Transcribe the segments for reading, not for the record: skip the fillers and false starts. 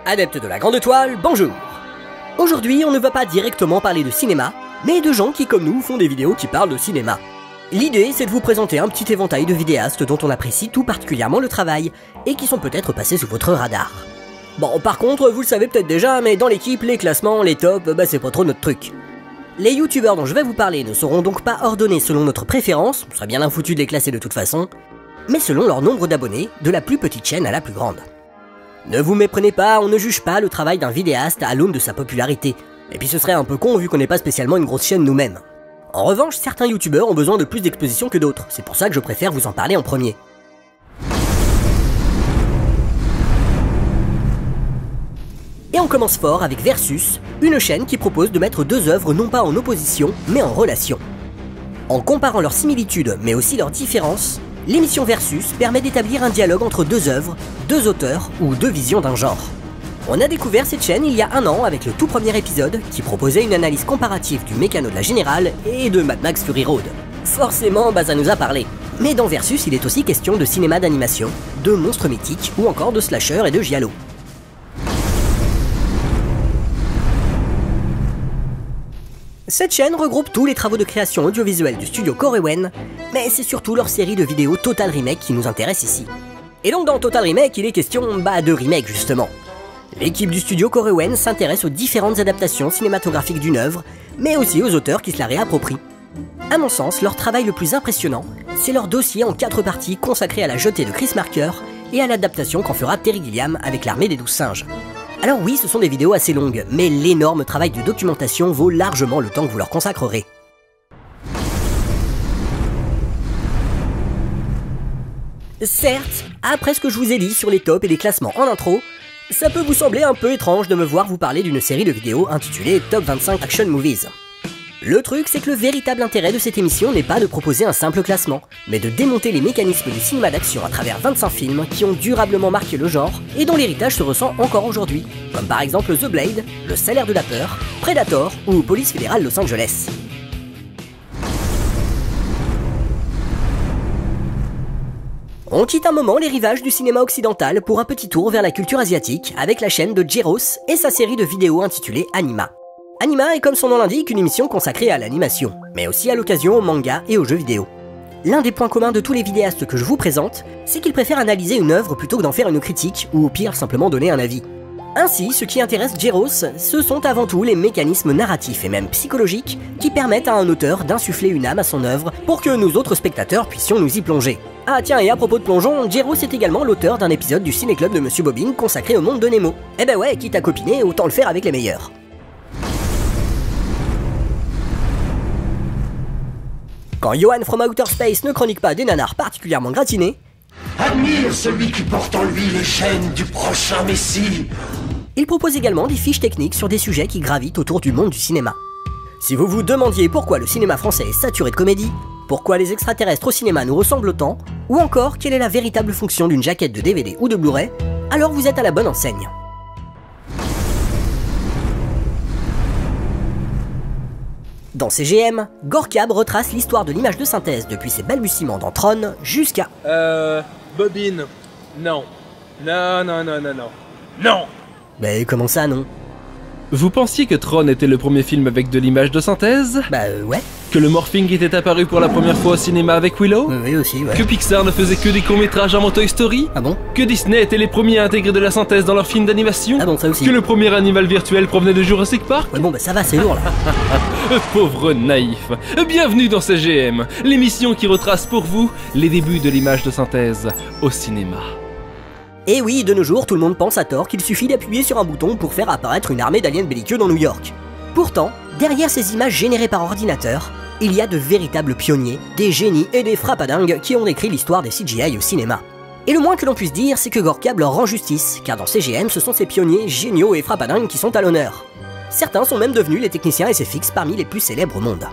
Adeptes de la grande toile, bonjour. Aujourd'hui, on ne va pas directement parler de cinéma, mais de gens qui, comme nous, font des vidéos qui parlent de cinéma. L'idée, c'est de vous présenter un petit éventail de vidéastes dont on apprécie tout particulièrement le travail, et qui sont peut-être passés sous votre radar. Bon, par contre, vous le savez peut-être déjà, mais dans l'équipe, les classements, les tops, c'est pas trop notre truc. Les youtubeurs dont je vais vous parler ne seront donc pas ordonnés selon notre préférence, on serait bien infoutu de les classer de toute façon, mais selon leur nombre d'abonnés, de la plus petite chaîne à la plus grande. Ne vous méprenez pas, on ne juge pas le travail d'un vidéaste à l'aune de sa popularité, et puis ce serait un peu con vu qu'on n'est pas spécialement une grosse chaîne nous-mêmes. En revanche, certains youtubeurs ont besoin de plus d'exposition que d'autres, c'est pour ça que je préfère vous en parler en premier. Et on commence fort avec Versus, une chaîne qui propose de mettre deux œuvres non pas en opposition, mais en relation. En comparant leurs similitudes, mais aussi leurs différences, l'émission Versus permet d'établir un dialogue entre deux œuvres, deux auteurs ou deux visions d'un genre. On a découvert cette chaîne il y a un an avec le tout premier épisode qui proposait une analyse comparative du mécano de la Générale et de Mad Max Fury Road. Forcément, ça nous a parlé. Mais dans Versus, il est aussi question de cinéma d'animation, de monstres mythiques ou encore de slasher et de giallo. Cette chaîne regroupe tous les travaux de création audiovisuelle du studio Corewen, mais c'est surtout leur série de vidéos Total Remake qui nous intéresse ici. Et donc dans Total Remake, il est question de remake justement. L'équipe du studio Corewen s'intéresse aux différentes adaptations cinématographiques d'une œuvre, mais aussi aux auteurs qui se la réapproprient. À mon sens, leur travail le plus impressionnant, c'est leur dossier en 4 parties consacré à la jetée de Chris Marker et à l'adaptation qu'en fera Terry Gilliam avec l'Armée des 12 singes. Alors oui, ce sont des vidéos assez longues, mais l'énorme travail de documentation vaut largement le temps que vous leur consacrerez. Certes, après ce que je vous ai dit sur les tops et les classements en intro, ça peut vous sembler un peu étrange de me voir vous parler d'une série de vidéos intitulée Top 25 Action Movies. Le truc, c'est que le véritable intérêt de cette émission n'est pas de proposer un simple classement, mais de démonter les mécanismes du cinéma d'action à travers 25 films qui ont durablement marqué le genre et dont l'héritage se ressent encore aujourd'hui, comme par exemple The Blade, Le Salaire de la Peur, Predator ou Police fédérale Los Angeles. On quitte un moment les rivages du cinéma occidental pour un petit tour vers la culture asiatique avec la chaîne de Jeros et sa série de vidéos intitulée Anima. Anima est comme son nom l'indique une émission consacrée à l'animation, mais aussi à l'occasion au manga et aux jeux vidéo. L'un des points communs de tous les vidéastes que je vous présente, c'est qu'ils préfèrent analyser une œuvre plutôt que d'en faire une critique ou au pire simplement donner un avis. Ainsi, ce qui intéresse Jeros, ce sont avant tout les mécanismes narratifs et même psychologiques qui permettent à un auteur d'insuffler une âme à son œuvre pour que nous autres spectateurs puissions nous y plonger. Ah tiens, et à propos de plongeon, Jeros est également l'auteur d'un épisode du Ciné-Club de Monsieur Bobine consacré au monde de Nemo. Eh ben ouais, quitte à copiner, autant le faire avec les meilleurs. Quand Johan from Outer Space ne chronique pas des nanars particulièrement gratinés, admire celui qui porte en lui les chaînes du prochain Messie. Il propose également des fiches techniques sur des sujets qui gravitent autour du monde du cinéma. Si vous vous demandiez pourquoi le cinéma français est saturé de comédie, pourquoi les extraterrestres au cinéma nous ressemblent autant, ou encore quelle est la véritable fonction d'une jaquette de DVD ou de Blu-ray, alors vous êtes à la bonne enseigne. Dans CGM, Gorkab retrace l'histoire de l'image de synthèse depuis ses balbutiements dans Tron jusqu'à... Bobine, non. Non. Non. Mais comment ça, non? Vous pensiez que Tron était le premier film avec de l'image de synthèse? Ouais. Que le morphing était apparu pour la première fois au cinéma avec Willow? Oui aussi, ouais. Que Pixar ne faisait que des courts-métrages avant Toy Story? Ah bon? Que Disney était les premiers à intégrer de la synthèse dans leurs films d'animation? Ah bon, ça aussi. Que le premier animal virtuel provenait de Jurassic Park? Ouais bon, ça va, c'est lourd là. Pauvre naïf. Bienvenue dans CGM, l'émission qui retrace pour vous les débuts de l'image de synthèse au cinéma. Et oui, de nos jours, tout le monde pense à tort qu'il suffit d'appuyer sur un bouton pour faire apparaître une armée d'aliens belliqueux dans New York. Pourtant, derrière ces images générées par ordinateur, il y a de véritables pionniers, des génies et des frappadingues qui ont écrit l'histoire des CGI au cinéma. Et le moins que l'on puisse dire, c'est que Gorkab leur rend justice, car dans CGM, ce sont ces pionniers géniaux et frappadingues qui sont à l'honneur. Certains sont même devenus les techniciens SFX parmi les plus célèbres au monde.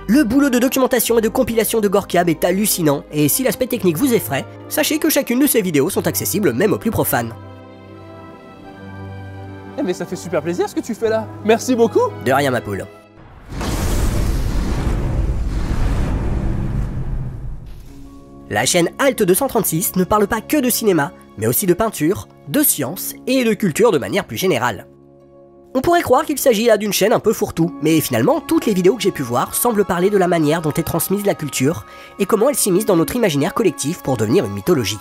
Le boulot de documentation et de compilation de Gorkab est hallucinant, et si l'aspect technique vous effraie, sachez que chacune de ces vidéos sont accessibles même aux plus profanes. Eh mais ça fait super plaisir ce que tu fais là. Merci beaucoup. De rien ma poule. La chaîne Alt 236 ne parle pas que de cinéma, mais aussi de peinture, de science et de culture de manière plus générale. On pourrait croire qu'il s'agit là d'une chaîne un peu fourre-tout, mais finalement toutes les vidéos que j'ai pu voir semblent parler de la manière dont est transmise la culture et comment elle s'immisce dans notre imaginaire collectif pour devenir une mythologie.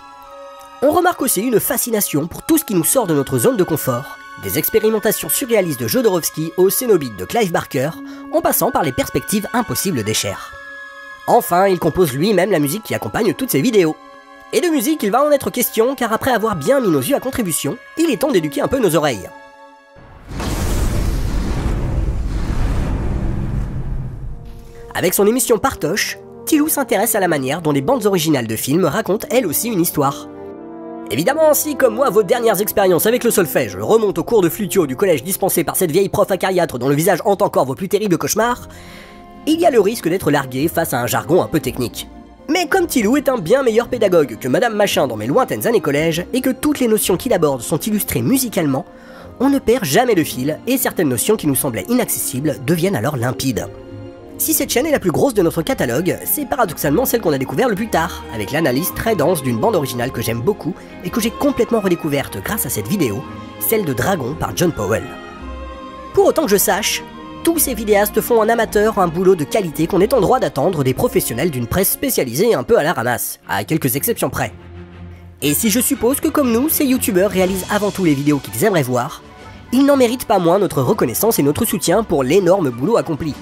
On remarque aussi une fascination pour tout ce qui nous sort de notre zone de confort, des expérimentations surréalistes de Jodorowsky au Cénobite de Clive Barker, en passant par les perspectives impossibles d'Escher. Enfin, il compose lui-même la musique qui accompagne toutes ses vidéos. Et de musique, il va en être question, car après avoir bien mis nos yeux à contribution, il est temps d'éduquer un peu nos oreilles. Avec son émission Partoche, Tilou s'intéresse à la manière dont les bandes originales de films racontent elles aussi une histoire. Évidemment, si comme moi vos dernières expériences avec le solfège remontent au cours de flutio du collège dispensé par cette vieille prof acariâtre dont le visage hante encore vos plus terribles cauchemars, il y a le risque d'être largué face à un jargon un peu technique. Mais comme Tilou est un bien meilleur pédagogue que Madame Machin dans mes lointaines années collège, et que toutes les notions qu'il aborde sont illustrées musicalement, on ne perd jamais le fil, et certaines notions qui nous semblaient inaccessibles deviennent alors limpides. Si cette chaîne est la plus grosse de notre catalogue, c'est paradoxalement celle qu'on a découvert le plus tard, avec l'analyse très dense d'une bande originale que j'aime beaucoup et que j'ai complètement redécouverte grâce à cette vidéo, celle de Dragon par John Powell. Pour autant que je sache, tous ces vidéastes font en amateur un boulot de qualité qu'on est en droit d'attendre des professionnels d'une presse spécialisée un peu à la ramasse, à quelques exceptions près. Et si je suppose que comme nous, ces youtubeurs réalisent avant tout les vidéos qu'ils aimeraient voir, ils n'en méritent pas moins notre reconnaissance et notre soutien pour l'énorme boulot accompli.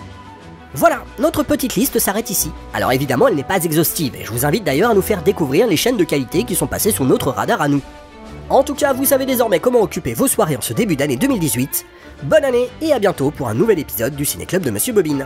Voilà, notre petite liste s'arrête ici. Alors évidemment, elle n'est pas exhaustive, et je vous invite d'ailleurs à nous faire découvrir les chaînes de qualité qui sont passées sous notre radar à nous. En tout cas, vous savez désormais comment occuper vos soirées en ce début d'année 2018. Bonne année, et à bientôt pour un nouvel épisode du Ciné Club de Monsieur Bobine.